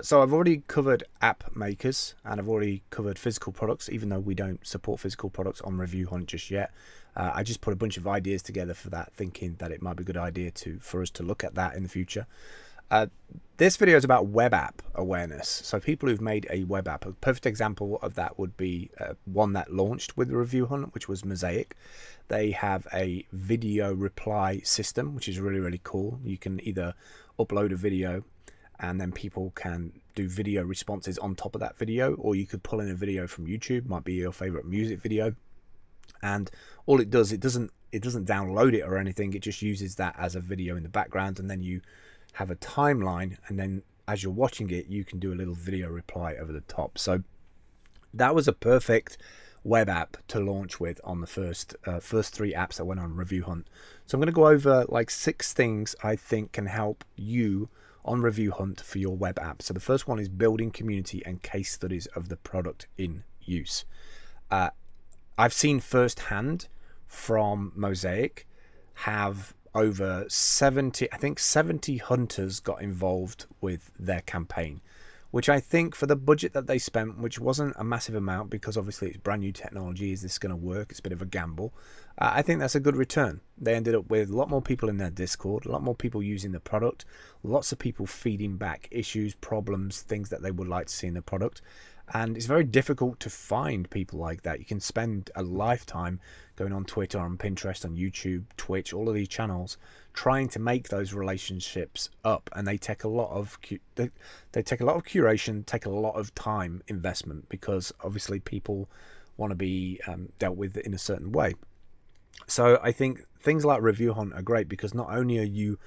So I've already covered app makers and I've already covered physical products, even though we don't support physical products on Review Hunt just yet. I just put a bunch of ideas together for that, thinking that it might be a good idea for us to look at that in the future. Uh, this video is about web app awareness. So people who've made a web app, a perfect example of that would be one that launched with the Review Hunt, which was Mosaic. They have a video reply system, which is really, really cool. You can either upload a video and then people can do video responses on top of that video, or you could pull in a video from YouTube, might be your favorite music video, and all it does, it doesn't download it or anything, it just uses that as a video in the background, and then you have a timeline, and then as you're watching it you can do a little video reply over the top. So that was a perfect web app to launch with on the first three apps that went on Review Hunt. So I'm going to go over like 6 things I think can help you on Review Hunt for your web app. So the first one is building community and case studies of the product in use. I've seen firsthand from Mosaic have over 70, I think 70 hunters got involved with their campaign, which I think for the budget that they spent, which wasn't a massive amount because obviously it's brand new technology, is this going to work? It's a bit of a gamble. I think that's a good return. They ended up with a lot more people in their Discord, a lot more people using the product, lots of people feeding back issues, problems, things that they would like to see in the product. And it's very difficult to find people like that. You can spend a lifetime going on Twitter, on Pinterest, on YouTube, Twitch, all of these channels, trying to make those relationships up, and they take a lot of they take a lot of curation, take a lot of time investment, because obviously people want to be dealt with in a certain way. So I think things like Review Hunt are great because not only are you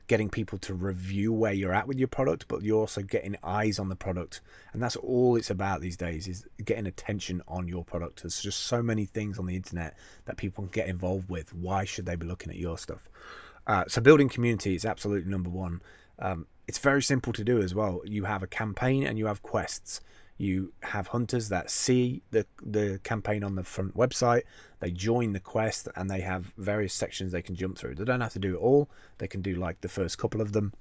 getting people to review where you're at with your product, but you're also getting eyes on the product, and that's all it's about these days, is getting attention on your product. There's just so many things on the internet that people can get involved with. Why should they be looking at your stuff? So building community is absolutely number one. It's very simple to do as well. You have a campaign and you have quests. You have hunters that see the campaign on the front website, they join the quest, and they have various sections they can jump through. They don't have to do it all, they can do like the first couple of them.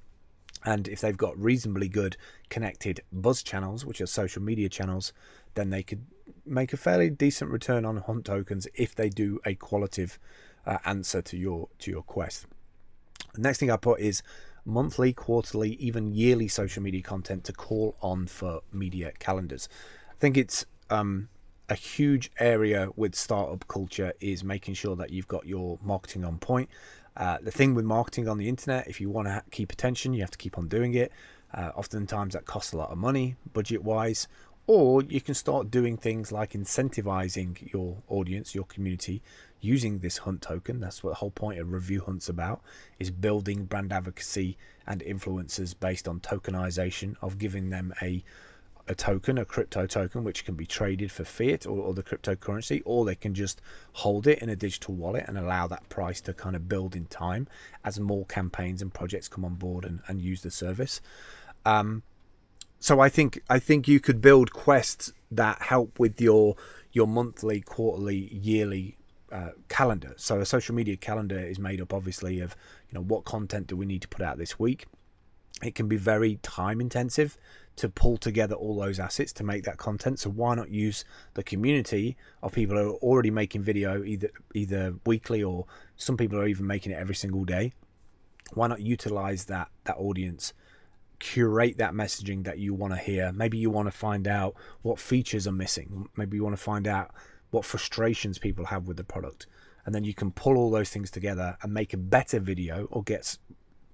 And if they've got reasonably good connected buzz channels, which are social media channels, then they could make a fairly decent return on hunt tokens if they do a qualitative answer to your quest. The next thing I put is monthly, quarterly, even yearly social media content to call on for media calendars. I think it's a huge area with startup culture is making sure that you've got your marketing on point. The thing with marketing on the internet, if you want to keep attention, you have to keep on doing it. Oftentimes that costs a lot of money budget wise, or you can start doing things like incentivizing your audience, your community, using this hunt token. That's what the whole point of Review Hunt's about, is building brand advocacy and influencers based on tokenization, of giving them a token, a crypto token, which can be traded for fiat or the cryptocurrency, or they can just hold it in a digital wallet and allow that price to kind of build in time as more campaigns and projects come on board and use the service. So I think you could build quests that help with your monthly, quarterly, yearly calendar. So a social media calendar is made up obviously of, what content do we need to put out this week. It can be very time intensive to pull together all those assets to make that content. So why not use the community of people who are already making video either weekly, or some people are even making it every single day. Why not utilize that audience, curate that messaging that you want to hear. Maybe you want to find out what features are missing. Maybe you want to find out what frustrations people have with the product, and then you can pull all those things together and make a better video, or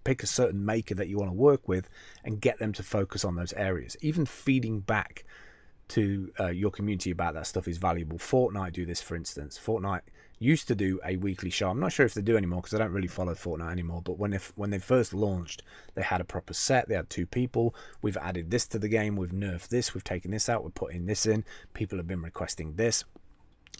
pick a certain maker that you want to work with and get them to focus on those areas. Even feeding back to your community about that stuff is valuable. Fortnite do this, for instance. Fortnite used to do a weekly show. I'm not sure if they do anymore because I don't really follow Fortnite anymore, but when they first launched, they had a proper set. They had 2 people. We've added this to the game, we've nerfed this, we've taken this out, we're putting this in, people have been requesting this.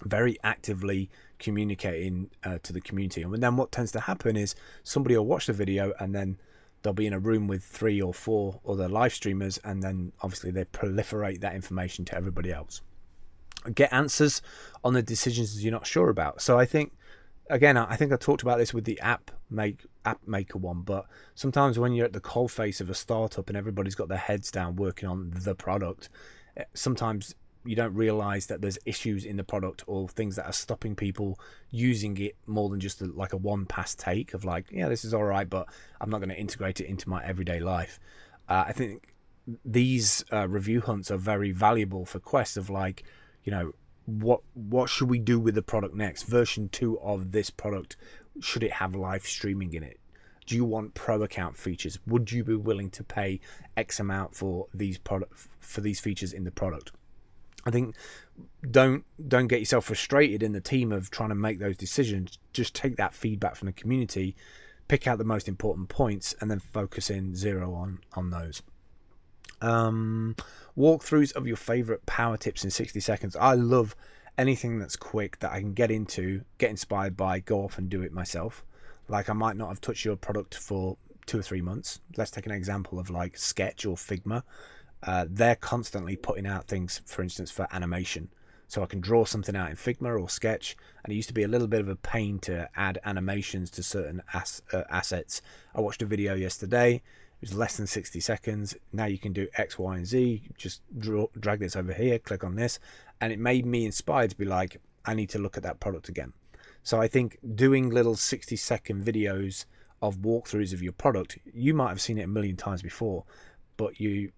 Very actively communicating to the community. And then what tends to happen is somebody will watch the video and then they'll be in a room with 3 or 4 other live streamers, and then obviously they proliferate that information to everybody else. Get answers on the decisions you're not sure about. So I think again, I think I talked about this with the app maker one, but sometimes when you're at the coalface of a startup and everybody's got their heads down working on the product, sometimes you don't realize that there's issues in the product or things that are stopping people using it more than just like a one pass take of like, yeah, this is all right, but I'm not going to integrate it into my everyday life. I think these review hunts are very valuable for quests of like, you know, what should we do with the product next? Version 2 of this product, should it have live streaming in it? Do you want pro account features? Would you be willing to pay X amount for these features in the product? I think don't get yourself frustrated in the team of trying to make those decisions. Just take that feedback from the community, pick out the most important points, and then focus in zero on those. Walkthroughs of your favorite power tips in 60 seconds. I love anything that's quick that I can get into, get inspired by, go off and do it myself. Like I might not have touched your product for 2 or 3 months. Let's take an example of like Sketch or Figma. They're constantly putting out things, for instance, for animation. So I can draw something out in Figma or Sketch, and it used to be a little bit of a pain to add animations to certain assets. I watched a video yesterday. It was less than 60 seconds. Now you can do X, Y, and Z. Just drag this over here, click on this, and it made me inspired to be like, I need to look at that product again. So I think doing little 60-second videos of walkthroughs of your product, you might have seen it a million times before, but you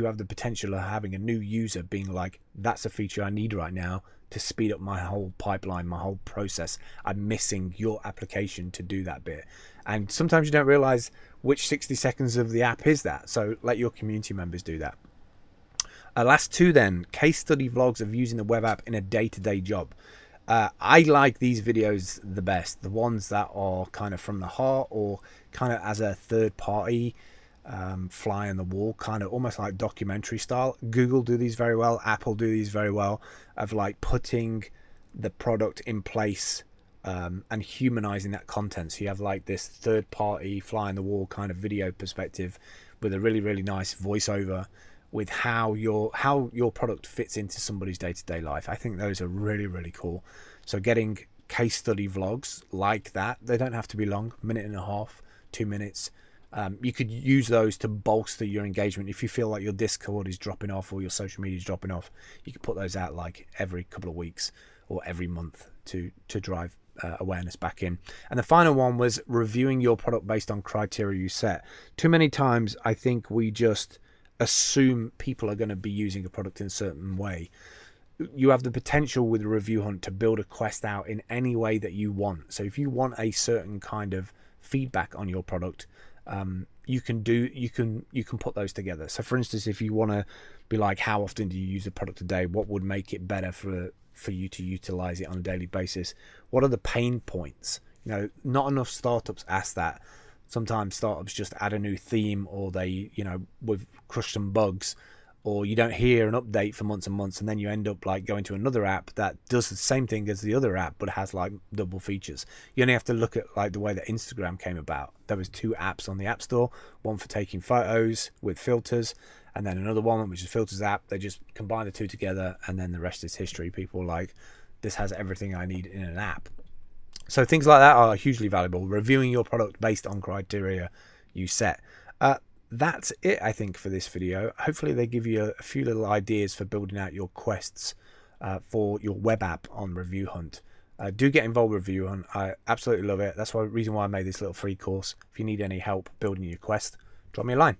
have the potential of having a new user being like, that's a feature I need right now to speed up my whole pipeline, my whole process. I'm missing your application to do that bit. And sometimes you don't realize which 60 seconds of the app is that. So let your community members do that. Last two then, case study vlogs of using the web app in a day-to-day job. I like these videos the best, the ones that are kind of from the heart or kind of as a third party, fly on the wall, kind of almost like documentary style. Google do these very well, Apple do these very well, of like putting the product in place and humanizing that content. So you have like this third party fly on the wall kind of video perspective with a really, really nice voiceover with how your product fits into somebody's day-to-day life. I think those are really, really cool. So getting case study vlogs like that, they don't have to be long, minute and a half, 2 minutes. You could use those to bolster your engagement. If you feel like your Discord is dropping off or your social media is dropping off, you could put those out like every couple of weeks or every month to drive awareness back in. And the final one was reviewing your product based on criteria you set. Too many times I think we just assume people are going to be using a product in a certain way. You have the potential with a review hunt to build a quest out in any way that you want. So if you want a certain kind of feedback on your product, you can put those together. So for instance, if you want to be like, how often do you use the product a day? What would make it better for you to utilize it on a daily basis? What are the pain points? You know, not enough startups ask that. Sometimes startups just add a new theme, or they, we've crushed some bugs, or you don't hear an update for months and months, and then you end up like going to another app that does the same thing as the other app but has like double features. You only have to look at like the way that Instagram came about. There was 2 apps on the App Store, one for taking photos with filters, and then another one which is filters app. They just combine the 2 together, and then the rest is history. People were like, this has everything I need in an app. So things like that are hugely valuable. Reviewing your product based on criteria you set. That's it, I think, for this video. Hopefully they give you a few little ideas for building out your quests for your web app on Review Hunt. Do get involved with Review Hunt. I absolutely love it. That's the reason why I made this little free course. If you need any help building your quest, drop me a line.